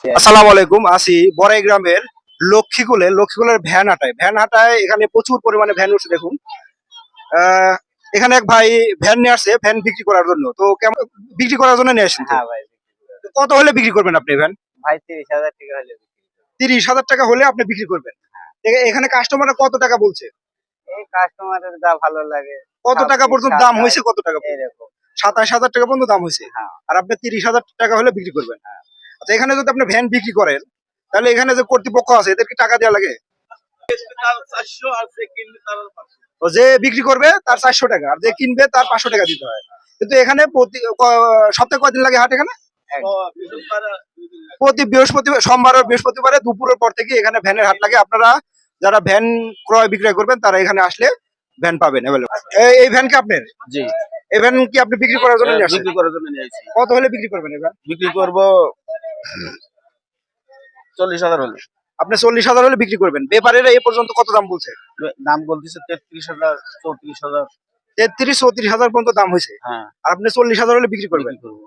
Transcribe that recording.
আসসালামু আলাইকুম। আসি বড়াই গ্রামের লক্ষ্মীকুলের ভ্যান হাটায় এখানে প্রচুর পরিমাণে ভ্যান উঠছে দেখুন। আহ, এখানে এক ভাই ভ্যান নিয়ে আসছে ভ্যান বিক্রি করার জন্য। তো কেমন বিক্রি করার জন্য নিয়ে আসছেন? তো হ্যাঁ ভাই, তো কত হলে বিক্রি করবেন আপনি ভ্যান? ভাই 30,000 টাকা হলে বিক্রি করবো। 30,000 টাকা হলে আপনি বিক্রি করবেন? এখানে কাস্টমার কত টাকা বলছে? এই কাস্টমারের যা ভালো লাগে, কত টাকা 26, পর্যন্ত দাম 27 হয়েছে? কত টাকা পর্যন্ত? এরকম। 27,000 টাকা পর্যন্ত দাম হয়েছে। হ্যাঁ, আর আপনি 30,000 টাকা হলে বিক্রি করবেন? আচ্ছা, এখানে যদি আপনি ভ্যান বিক্রি করেন তাহলে এখানে যে কর্তৃপক্ষ আছে এদেরকে টাকা দেওয়া লাগে? ও যে বিক্রি করবে তার 400 টাকা, আর যে কিনবে তার 500 টাকা দিতে হয়। কিন্তু এখানে সপ্তাহে কয়দিন লাগে হাট এখানে? প্রতি বৃহস্পতিবার, সোমবার আর বৃহস্পতিবারে দুপুরের পর থেকে এখানে ভ্যানের হাট লাগে। আপনারা যারা ভ্যান ক্রয় বিক্রয় করবেন তারা এখানে আসলে ভ্যান পাবেন অ্যাভেলেবল। এই ভ্যান কি আপনার? জি, এই ভ্যান কি আপনি বিক্রি করার জন্য নিয়ে আসছেন? বিক্রি করার জন্য নিয়ে আসছি। কত হলে বিক্রি করবেন এই ভ্যান? বিক্রি করব 40,000 হলে। আপনি 40,000 হলে বিক্রি করবেন। ব্যাপারীরা এ পর্যন্ত কত দাম বলছে? দাম বলতেছে 33,000, 34,000। 33-34 হাজার পর্যন্ত দাম হয়েছে। হ্যাঁ, আর আপনি 40,000 হলে বিক্রি করবেন? বিক্রি করব।